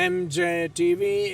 MJ TV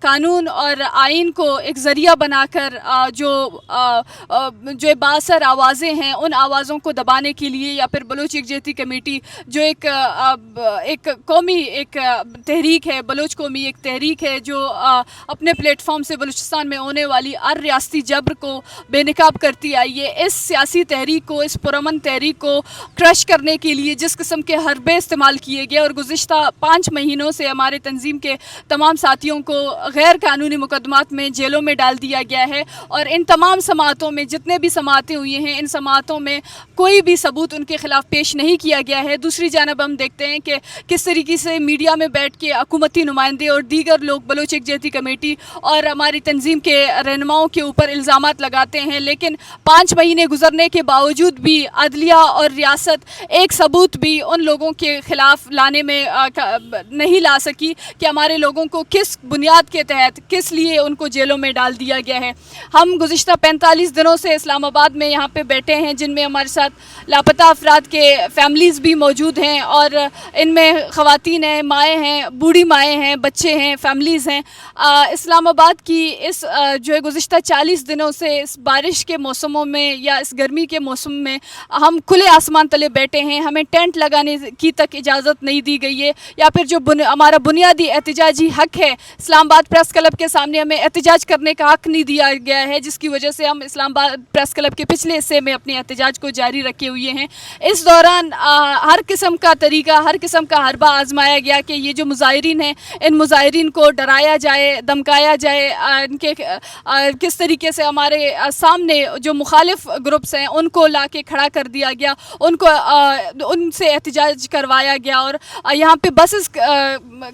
قانون اور آئین کو ایک ذریعہ بنا کر جو بااثر آوازیں ہیں ان آوازوں کو دبانے کے لیے، یا پھر بلوچ یکجہتی کمیٹی جو ایک قومی ایک تحریک ہے، بلوچ قومی ایک تحریک ہے جو اپنے پلیٹ فارم سے بلوچستان میں ہونے والی ہر ریاستی جبر کو بے نقاب کرتی آئی ہے، اس سیاسی تحریک کو، اس پرامن تحریک کو کرش کرنے کے لیے جس قسم کے حربے استعمال کیے گئے، اور گزشتہ 5 مہینوں سے ہمارے تنظیم کے تمام ساتھیوں کو غیر قانونی مقدمات میں جیلوں میں ڈال دیا گیا ہے، اور ان تمام سماعتوں میں جتنے بھی سماعتیں ہوئی ہیں ان سماعتوں میں کوئی بھی ثبوت ان کے خلاف پیش نہیں کیا گیا ہے۔ دوسری جانب ہم دیکھتے ہیں کہ کس طریقے سے میڈیا میں بیٹھ کے حکومتی نمائندے اور دیگر لوگ بلوچ یکجہتی کمیٹی اور ہماری تنظیم کے رہنماؤں کے اوپر الزامات لگاتے ہیں، لیکن 5 مہینے گزرنے کے باوجود بھی عدلیہ اور ریاست ایک ثبوت بھی ان لوگوں کے خلاف لانے میں نہیں لا سکی کہ ہمارے لوگوں کو کس بنیاد کے تحت کس لیے ان کو جیلوں میں ڈال دیا گیا ہے۔ ہم گزشتہ 45 دنوں سے اسلام آباد میں یہاں پہ بیٹھے ہیں، جن میں ہمارے ساتھ لاپتہ افراد کے فیملیز بھی موجود ہیں، اور ان میں خواتین ہیں، مائیں ہیں، بوڑھی مائیں ہیں، بچے ہیں، فیملیز ہیں۔ اسلام آباد کی اس جو ہے گزشتہ 40 دنوں سے اس بارش کے موسموں میں یا اس گرمی کے موسم میں ہم کھلے آسمان تلے بیٹھے ہیں، ہمیں ٹینٹ لگانے کی تک اجازت نہیں دی گئی ہے، یا پھر جو ہمارا بنیادی احتجاجی حق ہے اسلام آباد پریس کلب کے سامنے ہمیں احتجاج کرنے کا حق نہیں دیا گیا ہے، جس کی وجہ سے ہم اسلام آباد پریس کلب کے پچھلے حصے میں اپنے احتجاج کو جاری رکھے ہوئے ہیں۔ اس دوران ہر قسم کا طریقہ، ہر قسم کا حربہ آزمایا گیا کہ یہ جو مظاہرین ہیں ان مظاہرین کو ڈرایا جائے، دمکایا جائے، ان کے کس طریقے سے ہمارے سامنے جو مخالف گروپس ہیں ان کو لا کے کھڑا کر دیا گیا، ان سے احتجاج کروایا گیا، اور یہاں پہ بسز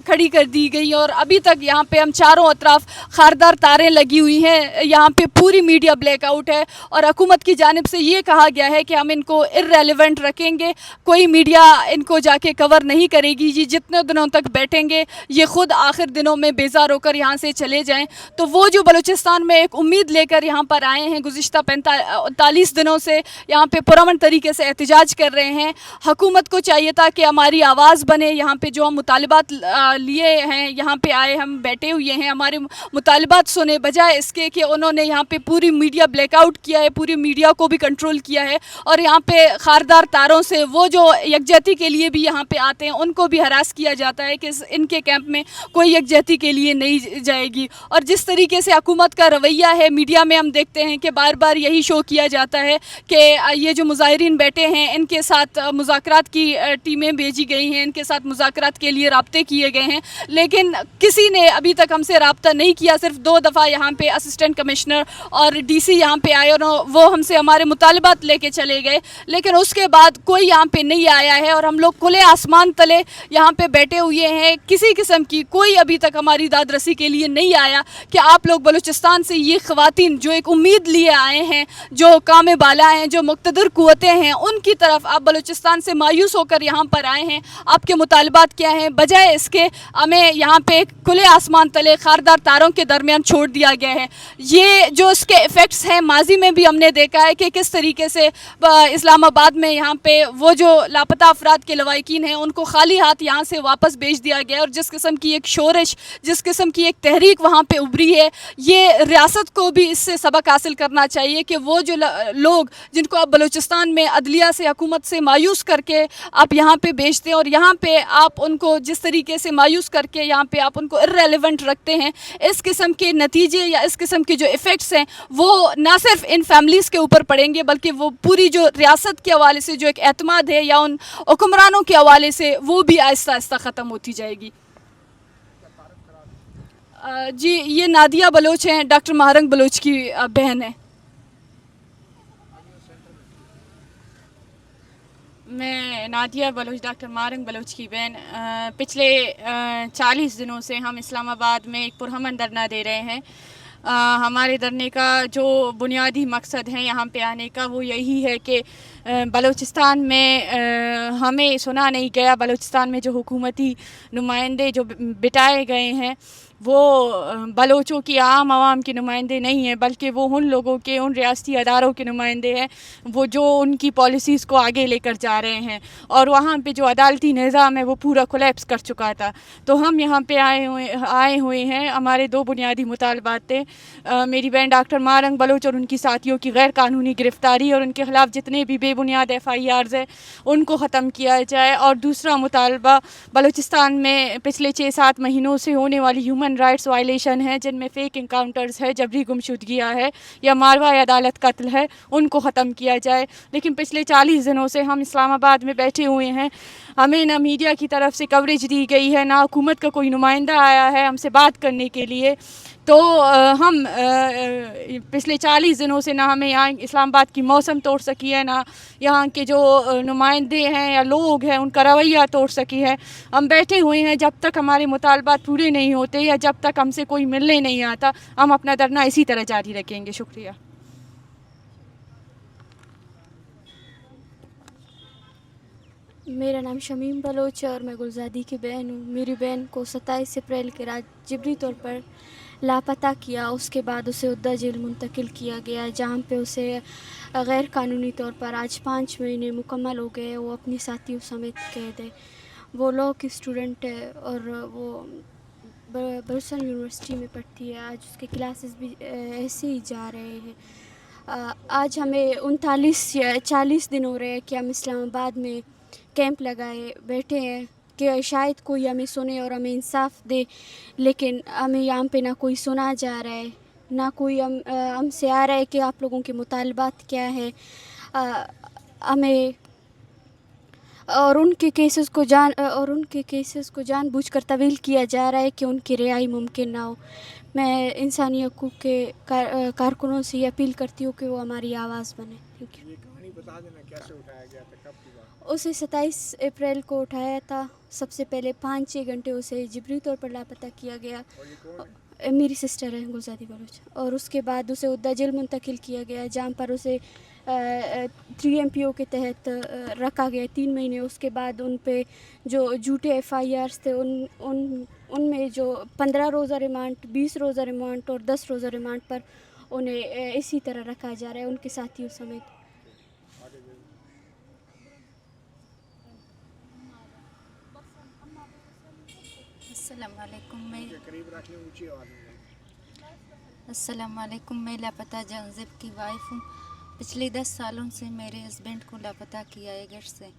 کھڑی کر دی گئی، اور ابھی تک یہاں پہ ہم چاروں اطراف خاردار تاریں لگی ہوئی ہیں، یہاں پہ پوری میڈیا بلیک آؤٹ ہے، اور حکومت کی جانب سے یہ کہا گیا ہے کہ ہم ان کو irrelevant رکھیں گے، کوئی میڈیا ان کو جا کے کور نہیں کرے گی، یہ جتنے دنوں تک بیٹھیں گے یہ خود آخر دنوں میں بیزار ہو کر یہاں سے چلے جائیں۔ تو وہ جو بلوچستان میں ایک امید لے کر یہاں پر آئے ہیں، گزشتہ 45 دنوں سے یہاں پہ پرامن طریقے سے احتجاج کر رہے ہیں، حکومت کو چاہیے تھا کہ ہماری آواز بنے، یہاں پہ جو ہم مطالبات لیے ہیں، یہاں پہ آئے، ہم بیٹھے ہوئے ہیں، ہمارے مطالبات سنے، بجائے اس کے کہ انہوں نے یہاں پہ پوری میڈیا بلیک آؤٹ کیا ہے، پوری میڈیا کو بھی کنٹرول کیا ہے، اور یہاں پہ خاردار تاروں سے وہ جو یکجہتی کے لیے بھی یہاں پہ آتے ہیں ان کو بھی ہراس کیا جاتا ہے کہ ان کے کیمپ میں کوئی یکجہتی کے لیے نہیں جائے گی۔ اور جس طریقے سے حکومت کا رویہ ہے، میڈیا میں ہم دیکھتے ہیں کہ بار بار یہی شو کیا جاتا ہے کہ یہ جو مظاہرین بیٹھے ہیں ان کے ساتھ مذاکرات کی ٹیمیں بھیجی گئی ہیں، ان کے ساتھ مذاکرات کے لیے رابطے کیے گئے ہیں، لیکن کسی نے ابھی تک ہم سے رابطہ نہیں کیا۔ صرف 2 دفعہ یہاں پہ اسسٹنٹ کمشنر اور ڈی سی یہاں پہ آئے اور وہ ہم سے ہمارے مطالبات لے کے چلے گئے، لیکن اس کے بعد کوئی یہاں پہ نہیں آیا ہے، اور ہم لوگ کھلے آسمان تلے یہاں پہ بیٹھے ہوئے ہیں، کسی قسم کی کوئی ابھی تک ہماری داد رسی کے لیے نہیں آیا کہ آپ لوگ بلوچستان سے یہ خواتین جو ایک امید لیے آئے ہیں، جو کام بالا ہیں، جو مقتدر قوتیں ہیں، ان کی طرف آپ بلوچستان سے مایوس ہو کر یہاں پر آئے ہیں، آپ کے مطالبات کیا ہیں، بجائے اس کے ہمیں یہاں پہ کھلے آسمان تلے خاردار تاروں کے درمیان چھوڑ دیا گیا ہے۔ یہ جو اس کے ایفیکٹس ہیں ماضی میں بھی ہم نے دیکھا ہے کہ کس طریقے سے اسلام آباد میں یہاں پہ وہ جو لاپتہ افراد کے لواحقین ہیں ان کو خالی ہاتھ یہاں سے واپس بھیج دیا گیا، اور جس قسم کی ایک شورش، جس قسم کی ایک تحریک وہاں پہ ابھری ہے، یہ ریاست کو بھی اس سے سبق حاصل کرنا چاہیے کہ وہ جو لوگ جن کو آپ بلوچستان میں عدلیہ سے، حکومت سے مایوس کر کے آپ یہاں پہ بھیجتے ہیں، اور یہاں پہ آپ ان کو جس طریقے سے مایوس کر کے یہاں پہ آپ ان کو irrelevant رکھتے ہیں، اس قسم کے نتیجے یا اس قسم کے جو ایفیکٹس ہیں وہ نہ صرف ان فیملیز کے اوپر پڑیں گے، بلکہ وہ پوری جو ریاست کے حوالے سے جو ایک اعتماد ہے یا ان حکمرانوں کے حوالے سے وہ بھی آہستہ آہستہ ختم ہوتی جائے گی۔ جی، یہ نادیہ بلوچ ہیں، ڈاکٹر مہارنگ بلوچ کی بہن ہیں۔ میں نادیہ بلوچ، ڈاکٹر مہارنگ بلوچ کی بہن، پچھلے 40 دنوں سے ہم اسلام آباد میں ایک پرامن دھرنا دے رہے ہیں۔ ہمارے دھرنے کا جو بنیادی مقصد ہے یہاں پہ آنے کا وہ یہی ہے کہ بلوچستان میں ہمیں سنا نہیں گیا، بلوچستان میں جو حکومتی نمائندے جو بٹائے گئے ہیں وہ بلوچوں کی عام عوام کے نمائندے نہیں ہیں، بلکہ وہ ان لوگوں کے، ان ریاستی اداروں کے نمائندے ہیں وہ جو ان کی پالیسیز کو آگے لے کر جا رہے ہیں، اور وہاں پہ جو عدالتی نظام ہے وہ پورا کولیپس کر چکا تھا. تو ہم یہاں پہ آئے ہوئے ہیں. ہمارے 2 بنیادی مطالبات تھے. میری بہن ڈاکٹر مارنگ بلوچ اور ان کی ساتھیوں کی غیر قانونی گرفتاری اور ان کے خلاف جتنے بھی بے بنیاد FIRs ہیں ان کو ختم کیا جائے، اور دوسرا مطالبہ بلوچستان میں پچھلے 6-7 مہینوں سے ہونے والی ہیومن رائٹس وائلیشن ہے، جن میں فیک انکاؤنٹرز ہے، جبری گمشدگیاں ہے یا ماروا عدالت قتل ہے، ان کو ختم کیا جائے. لیکن پچھلے 40 دنوں سے ہم اسلام آباد میں بیٹھے ہوئے ہیں. ہمیں نہ میڈیا کی طرف سے کوریج دی گئی ہے، نہ حکومت کا کوئی نمائندہ آیا ہے ہم سے بات کرنے کے لیے. تو ہم پچھلے 40 دنوں سے نہ ہمیں یہاں اسلام آباد کی موسم توڑ سکی ہے، نہ یہاں کے جو نمائندے ہیں یا لوگ ہیں ان کا رویہ توڑ سکی ہے. ہم بیٹھے ہوئے ہیں جب تک ہمارے مطالبات پورے نہیں ہوتے یا جب تک ہم سے کوئی ملنے نہیں آتا، ہم اپنا دھرنا اسی طرح جاری رکھیں گے. شکریہ. میرا نام شمیم بلوچ ہے اور میں گلزادی کی بہن ہوں. میری بہن کو 27 اپریل کے رات جبری طور پر لاپتہ کیا. اس کے بعد اسے عدہ جیل منتقل کیا گیا، جہاں پہ اسے غیر قانونی طور پر آج 5 مہینے مکمل ہو گئے. وہ اپنی ساتھیوں سمیت قید ہے. وہ لاء کی اسٹوڈنٹ ہے اور وہ برسن یونیورسٹی میں پڑھتی ہے. آج اس کے کلاسز بھی ایسے ہی جا رہے ہیں. آج ہمیں 39 یا 40 دن ہو رہے ہیں کہ ہم اسلام آباد میں کیمپ لگائے بیٹھے ہیں کہ شاید کوئی ہمیں سنے اور ہمیں انصاف دے، لیکن ہمیں یہاں پہ نہ کوئی سنا جا رہا ہے، نہ کوئی ہم سے آ رہا ہے کہ آپ لوگوں کے مطالبات کیا ہے. ہمیں اور ان کے کیسز کو جان بوجھ کر طویل کیا جا رہا ہے کہ ان کی رہائی ممکن نہ ہو. میں انسانی حقوق کے کارکنوں سے یہ اپیل کرتی ہوں کہ وہ ہماری آواز بنے. Thank you. یہ کہانی بتا دینا کیسے اٹھایا گیا تھا، کب کی بات؟ اسے 27 اپریل کو اٹھایا تھا. سب سے پہلے 5-6 گھنٹے اسے جبری طور پر لاپتہ کیا گیا. اور یہ کون ہے؟ میری سسٹر ہے گلزادی بلوچ. اور اس کے بعد اسے عدہ جیل منتقل کیا گیا، جہاں پر اسے 3 MPO کے تحت رکھا گیا 3 مہینے. اس کے بعد ان پہ جو جھوٹے FIRs تھے ان میں جو 15 روزہ ریمانڈ، 20 روزہ ریمانڈ اور 10 روزہ ریمانڈ پر انہیں اسی طرح رکھا جا رہا ہے ان کے ساتھیوں سمیت. السلام علیکم. قریب رکھ لیں، اونچی آواز میں. السلام علیکم. میں لاپتہ جانزب کی وائف ہوں. پچھلے 10 سالوں سے میرے ہسبینڈ کو لاپتہ کیا ہے گھر سے.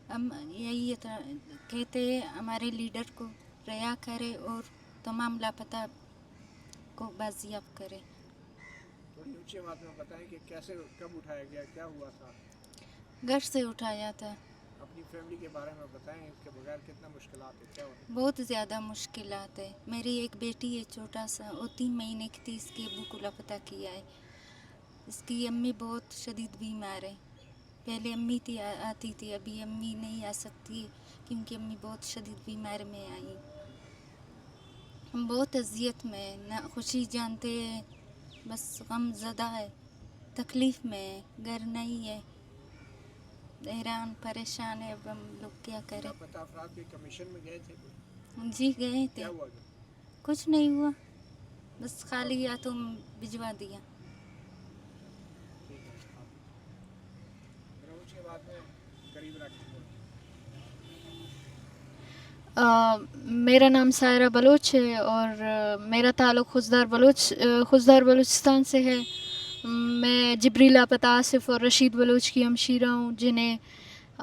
ہم یہی کہتے ہیں ہمارے لیڈر کو رہا کرے اور تمام لاپتہ کو بازیاب کرے. تھوڑی اونچی آواز میں بتائیں کہ کیسے، کب اٹھایا گیا، کیا ہوا تھا؟ گھر سے اٹھایا تھا. اپنی فیملی کے بارے میں بتائیں، اس کے بغیر کتنا مشکلات ہے، کیا ہوتا ہے؟ بہت زیادہ مشکلات ہے. میری ایک بیٹی ہے چھوٹا سا، وہ 3 مہینے کی تھی. اس کے ابو کو لاپتہ کیا ہے. اس کی امی بہت شدید بیمار ہے. پہلے امی تھی آتی تھی، ابھی امی نہیں آ سکتی کیونکہ امی بہت شدید بیمار میں آئی. ہم بہت اذیت میں، نہ خوشی جانتے ہیں، بس غم زدہ ہے، تکلیف میں ہے. گھر نہیں ہے، حیران پریشان ہے. اب ہم لوگ کیا کریں؟ لاپتہ افراد کے کمیشن میں گئے تھے کوئی؟ جی گئے تھے. کیا ہوا؟ کچھ نہیں ہوا، بس خالی ہاتھوں بھجوا دیا. اونچی آواز میں قریب رکھ لیں. میرا نام سائرہ بلوچ ہے اور میرا تعلق خضدار بلوچستان سے ہے. میں جبری لاپتہ آصف اور رشید بلوچ کی ہمشیرہ ہوں، جنہیں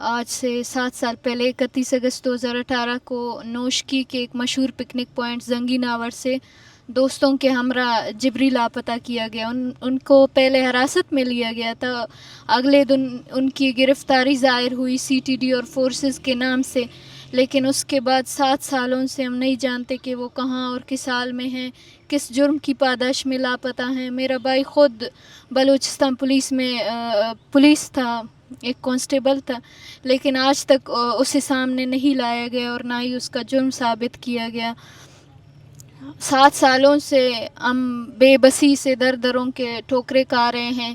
آج سے 7 سال پہلے 31 اگست 2018 کو نوشکی کے ایک مشہور پکنک پوائنٹ زنگی ناور سے دوستوں کے ہمراہ جبری لاپتہ کیا گیا. ان کو پہلے حراست میں لیا گیا تھا. اگلے دن ان کی گرفتاری ظاہر ہوئی CTD اور فورسز کے نام سے، لیکن اس کے بعد 7 سالوں سے ہم نہیں جانتے کہ وہ کہاں اور کس حال میں ہیں، کس جرم کی پاداش میں لاپتہ ہیں. میرا بھائی خود بلوچستان پولیس میں پولیس تھا، ایک کانسٹیبل تھا، لیکن آج تک اسے سامنے نہیں لایا گیا اور نہ ہی اس کا جرم ثابت کیا گیا. 7 سالوں سے ہم بے بسی سے در دروں کے ٹھوکریں کھا رہے ہیں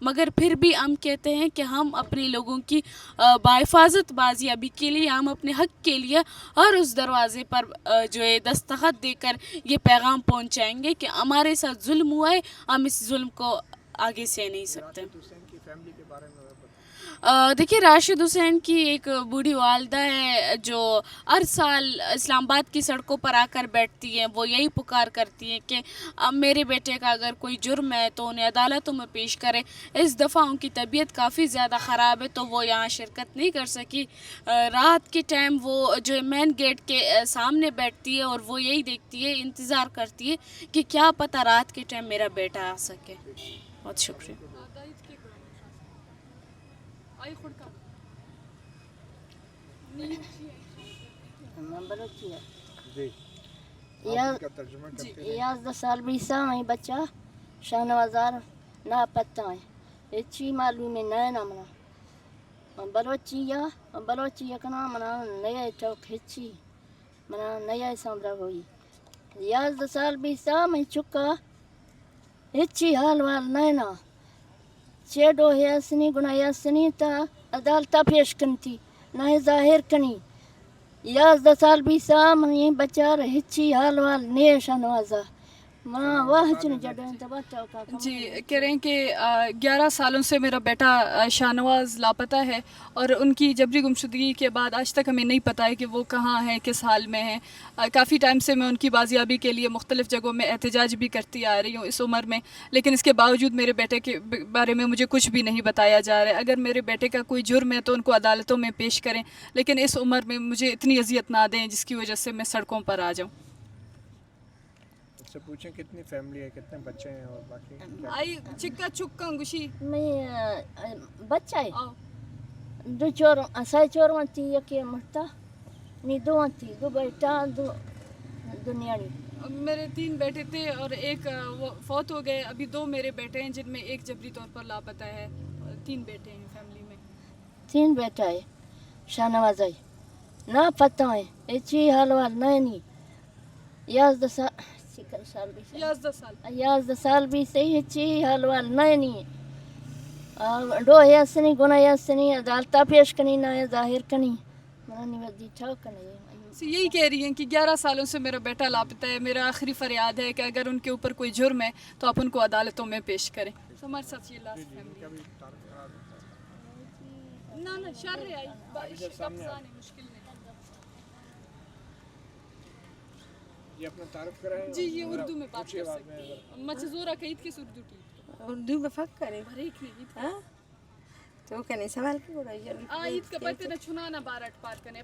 مگر پھر بھی ہم کہتے ہیں کہ ہم اپنے لوگوں کی بحفاظت بازیابی کے لیے, ہم اپنے حق کے لیے ہر اس دروازے پر جو ہے دستخط دے کر یہ پیغام پہنچائیں گے کہ ہمارے ساتھ ظلم ہوا ہے, ہم اس ظلم کو آگے سہ نہیں سکتے. حسین کی فیملی کے بارے میں دیکھیے, راشد حسین کی ایک بوڑھی والدہ ہے جو ہر سال اسلام آباد کی سڑکوں پر آ کر بیٹھتی ہیں. وہ یہی پکار کرتی ہیں کہ اب میرے بیٹے کا اگر کوئی جرم ہے تو انہیں عدالتوں میں پیش کریں. اس دفعہ ان کی طبیعت کافی زیادہ خراب ہے تو وہ یہاں شرکت نہیں کر سکی. رات کے ٹائم وہ جو مین گیٹ کے سامنے بیٹھتی ہے اور وہ یہی دیکھتی ہے, انتظار کرتی ہے کہ کیا پتہ رات کے ٹائم میرا بیٹا آ سکے. بہت شکریہ. جی یاز کا ترجمہ کرتے ہیں. 11 سال بیسا میں بچہ شاہنوازار نا پتہ ہے اچھی معلوم ہے نہ منا بلوچی کنا منا نیا چوک ہچی منا نیا سامرا ہوئی. 11 سال بیسا میں چکا ہچی حال وال نینا چیڈو ہے سنی گنایا سنی تا عدالتہ پیش کنتی نہ ظاہر کنی. 11 سال بیسا میں بچار ہچی حال وال نیش نوازا ماں واہ چن جڑیں تبا چوکا. جی کہہ رہے ہیں کہ 11 سالوں سے میرا بیٹا شاہنواز لاپتہ ہے اور ان کی جبری گمشدگی کے بعد آج تک ہمیں نہیں پتہ ہے کہ وہ کہاں ہیں, کس حال میں ہیں. کافی ٹائم سے میں ان کی بازیابی کے لیے مختلف جگہوں میں احتجاج بھی کرتی آ رہی ہوں اس عمر میں, لیکن اس کے باوجود میرے بیٹے کے بارے میں مجھے کچھ بھی نہیں بتایا جا رہا ہے. اگر میرے بیٹے کا کوئی جرم ہے تو ان کو عدالتوں میں پیش کریں, لیکن اس عمر میں مجھے اتنی اذیت نہ دیں جس کی وجہ سے میں سڑکوں پر آ جاؤں. سے پوچھیں کتنی فیملی ہے, کتنے بچے ہیں اور باقی آئی چکا چکا گوشی میں بچہ ہے دو چور اسائی چور منتی یکی مرتا نی دو منتی دو بیٹا دو دنیاڑی. میرے 3 بیٹے تھے اور ایک وہ فوت ہو گئے. ابھی 2 میرے بیٹے ہیں جن میں ایک جبری طور پر لاپتہ ہے. 3 بیٹے ہیں فیملی میں. 3 بیٹا ہے شاہنواز ہے نہ پتہ ہے اچھی حال وال نہیں 11 سال بھی صحیح اچھی حال وال نہیں ڈو ہے سنی گناہ ہے سنی عدالتہ پیش کنی نہ ظاہر کنی منانی ودی ٹھوک کنی. یہی کہہ رہی ہیں کہ 11 سالوں سے میرا بیٹا لاپتہ ہے. میرا آخری فریاد ہے کہ اگر ان کے اوپر کوئی جرم ہے تو آپ ان کو عدالتوں میں پیش کریں. ہمارے ساتھ یہ لاسٹ فیملی نہ شر ہے مشکل نہیں. یہ اپنا تعارف کرائیں. جی یہ اردو میں بات کر سکتے ہیں. مچزورہ قید کس اردو کی اردو میں فک کرے بریک نہیں ہاں تو کہنے سوال کی بڑا عید کا برتے نہ چھنانا بارٹ پار کرنے.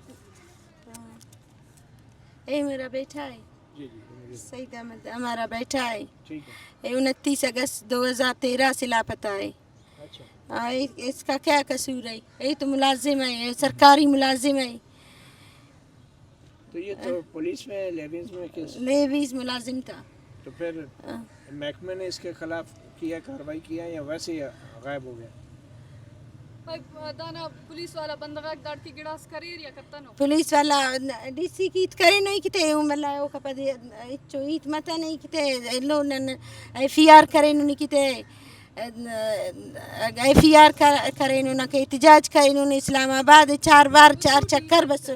اے میرا بیٹا ہے جی جی سعید احمد ہمارا بیٹا ہے. ٹھیک ہے. 29 اگست 2013 سے لاپتہ ہے. اچھا اس کا کیا قصور ہے؟ یہ تو ملازم ہے, سرکاری ملازم ہے. تو یہ تو پولیس میں لیویز میں کس لیویز ملازم تھا. تو پھر محکمے نے اس کے خلاف کیا کارروائی کیا یا ویسے ہی غائب ہو گیا؟ دانا پولیس والا بندگاک دار کی گڑاس کریر یا کرتا نو پولیس والا ڈی سی کی کرے نہیں کتے ہوں ملا او کا پدے چو ایت متا نہیں کتے لو نن ایف ای آر کرے نہیں کتے ایف ای آر کرے نہ کہ احتجاج کرے نہ اسلام آباد 4 بار 4 چکر بس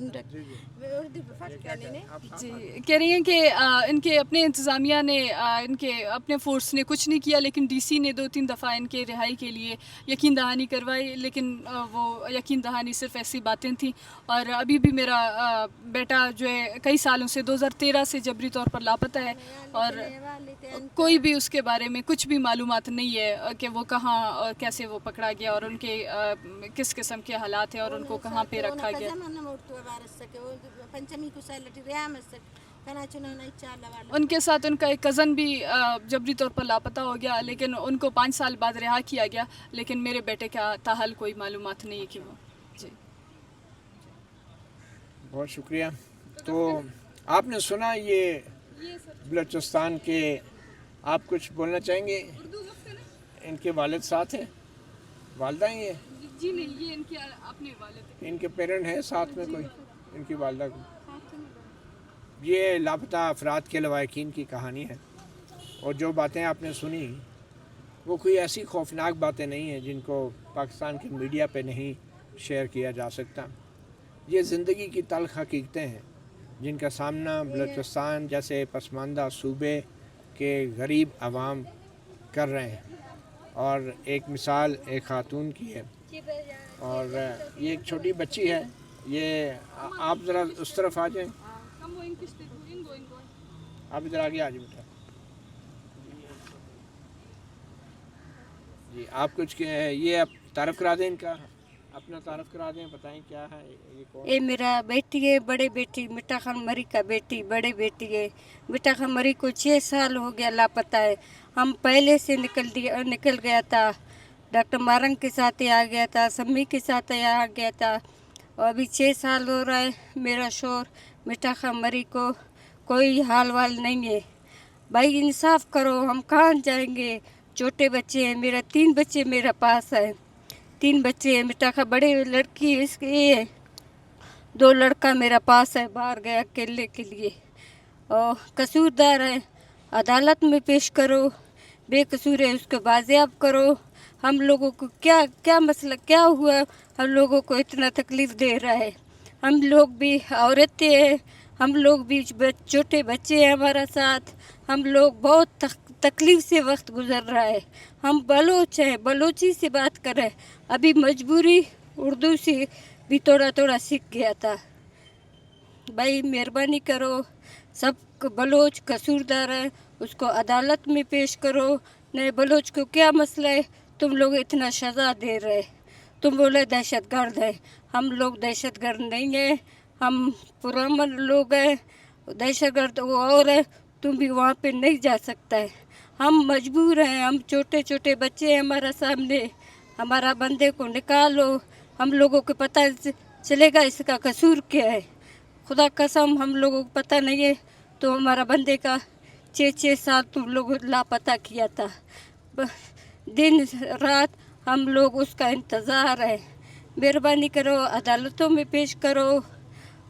جی کہہ رہی ہیں کہ ان کے اپنے انتظامیہ نے ان کے اپنے فورس نے کچھ نہیں کیا, لیکن ڈی سی نے 2-3 دفعہ ان کے رہائی کے لیے یقین دہانی کروائی, لیکن وہ یقین دہانی صرف ایسی باتیں تھیں. اور ابھی بھی میرا بیٹا جو ہے کئی سالوں سے 2013 سے جبری طور پر لاپتہ ہے اور کوئی بھی اس کے بارے میں کچھ بھی معلومات نہیں ہے کہ وہ کہاں اور کیسے وہ پکڑا گیا اور ان کے کس قسم کے حالات ہیں اور ان کو کہاں پہ رکھا گیا. ان کے ساتھ ان کا ایک کزن بھی جبری طور پر لاپتہ ہو گیا, لیکن ان کو 5 سال بعد رہا کیا گیا, لیکن میرے بیٹے کا تاحال کوئی معلومات نہیں ہے کہ وہ. جی بہت شکریہ. تو آپ نے سنا یہ بلوچستان کے, آپ کچھ بولنا چاہیں گے؟ ان کے والد ساتھ ہیں, والدہ ہیں یہ؟ جی نہیں, یہ ان کے اپنے والد ہیں. ان کے پیرنٹ ہیں ساتھ میں کوئی ان کی والدہ کو؟ یہ لاپتہ افراد کے لواحقین کی کہانی ہے اور جو باتیں آپ نے سنی وہ کوئی ایسی خوفناک باتیں نہیں ہیں جن کو پاکستان کے میڈیا پہ نہیں شیئر کیا جا سکتا. یہ زندگی کی تلخ حقیقتیں ہیں جن کا سامنا بلوچستان جیسے پسماندہ صوبے کے غریب عوام کر رہے ہیں. اور ایک مثال ایک خاتون کی ہے اور یہ ایک چھوٹی بچی ہے. یہ آپ ذرا اس طرف آ جائیں, آپ ادھر آگے آ جائیں بیٹا. جی آپ کچھ یہ آپ تعارف کرا دیں ان کا, اپنا تعارف کرا دیں, بتائیں کیا ہے یہ کون؟ یہ میرا بیٹی ہے, بڑے بیٹی مٹا خان مری کا بیٹی, بڑے بیٹی ہے. مٹا خان مری کو 6 سال ہو گیا لاپتہ ہے. ہم پہلے سے نکل گیا تھا, ڈاکٹر مارنگ کے ساتھ آ گیا تھا, سمی کے ساتھ آ گیا تھا, اور ابھی 6 سال ہو رہا ہے. میرا شور مٹا خان مری کو کوئی حال وال نہیں ہے. بھائی انصاف کرو, ہم کہاں جائیں گے؟ چھوٹے بچے ہیں, میرا 3 بچے میرا پاس ہے, 3 بچے ہیں. مٹا خان بڑے لڑکی اس کے یہ 2 لڑکا میرا پاس ہے, باہر گیا کھیلنے کے لیے. اور قصوردار ہے, عدالت میں پیش کرو, بے قصور ہے اس کو بازیاب کرو. ہم لوگوں کو کیا مسئلہ کیا ہوا, ہم لوگوں کو اتنا تکلیف دے رہا ہے؟ ہم لوگ بھی عورتیں ہیں, ہم لوگ بھی چھوٹے بچے ہیں ہمارا ساتھ, ہم لوگ بہت تکلیف سے وقت گزر رہا ہے. ہم بلوچ ہیں, بلوچی سے بات کر رہے ہیں. ابھی مجبوری اردو سے بھی تھوڑا سیکھ گیا تھا. بھائی مہربانی کرو, سب بلوچ قصوردار ہے, اس کو عدالت میں پیش کرو. نہیں بلوچ کو کیا مسئلہ ہے؟ تم لوگ اتنا سزا دے رہے, تم بولے دہشت گرد ہے. ہم لوگ دہشت گرد نہیں ہیں, ہم پرامن لوگ ہیں. دہشت گرد وہ اور ہے, تم بھی وہاں پہ نہیں جا سکتا ہے. ہم مجبور ہیں, ہم چھوٹے بچے ہیں ہمارا سامنے, ہمارا بندے کو نکالو. ہم لوگوں کو پتہ چلے گا اس کا قصور کیا ہے. خدا قسم ہم لوگوں کو پتہ نہیں ہے تو ہمارا بندے کا 6 سال تم لوگ لاپتہ کیا تھا. دن رات ہم لوگ اس کا انتظار ہے. مہربانی کرو, عدالتوں میں پیش کرو,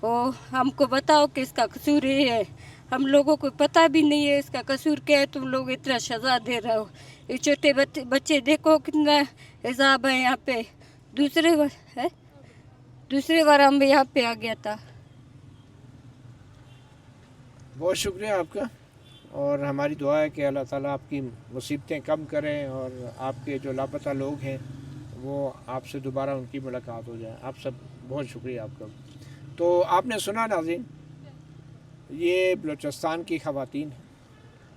اور ہم کو بتاؤ کہ اس کا قصور یہ ہے. ہم لوگوں کو پتہ بھی نہیں ہے اس کا قصور کیا ہے, تم لوگ اتنا سزا دے رہے ہو. یہ چھوٹے بچے دیکھو کتنا عذاب ہے یہاں پہ. دوسرے بار ہم یہاں پہ آ گیا تھا. بہت شکریہ آپ کا, اور ہماری دعا ہے کہ اللہ تعالیٰ آپ کی مصیبتیں کم کریں اور آپ کے جو لاپتہ لوگ ہیں وہ آپ سے دوبارہ ان کی ملاقات ہو جائے. آپ سب بہت شکریہ آپ کا. تو آپ نے سنا ناظرین, یہ بلوچستان کی خواتین ہیں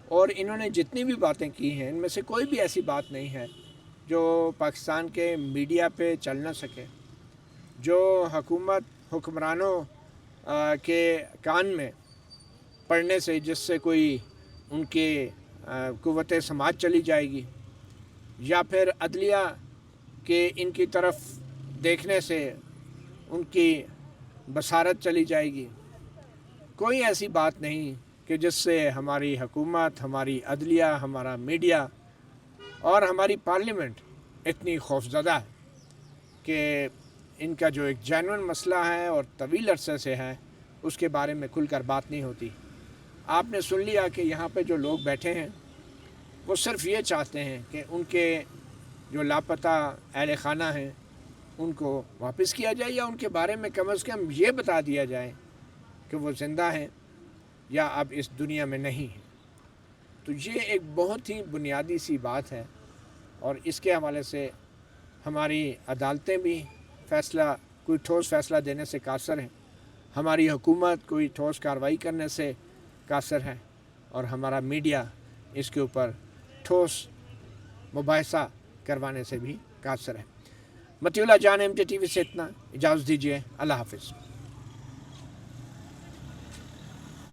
اور انہوں نے جتنی بھی باتیں کی ہیں ان میں سے کوئی بھی ایسی بات نہیں ہے جو پاکستان کے میڈیا پہ چل نہ سکے, جو حکمرانوں کے کان میں پڑھنے سے جس سے کوئی ان کے قوت سماعت چلی جائے گی, یا پھر عدلیہ کے ان کی طرف دیکھنے سے ان کی بصارت چلی جائے گی. کوئی ایسی بات نہیں کہ جس سے ہماری حکومت, ہماری عدلیہ, ہمارا میڈیا اور ہماری پارلیمنٹ اتنی خوفزدہ ہے کہ ان کا جو ایک جینوئن مسئلہ ہے اور طویل عرصے سے ہے اس کے بارے میں کھل کر بات نہیں ہوتی. آپ نے سن لیا کہ یہاں پہ جو لوگ بیٹھے ہیں وہ صرف یہ چاہتے ہیں کہ ان کے جو لاپتہ اہل خانہ ہیں ان کو واپس کیا جائے, یا ان کے بارے میں کم از کم یہ بتا دیا جائے کہ وہ زندہ ہیں یا اب اس دنیا میں نہیں ہیں. تو یہ ایک بہت ہی بنیادی سی بات ہے, اور اس کے حوالے سے ہماری عدالتیں بھی کوئی ٹھوس فیصلہ دینے سے قاصر ہیں, ہماری حکومت کوئی ٹھوس کارروائی کرنے سے قاصر ہے, اور ہمارا میڈیا اس کے اوپر ٹھوس مباحثہ کروانے سے بھی قاصر ہے. مطیع اللہ جان MJ TV سے اتنا, اجازت دیجیے, اللہ حافظ.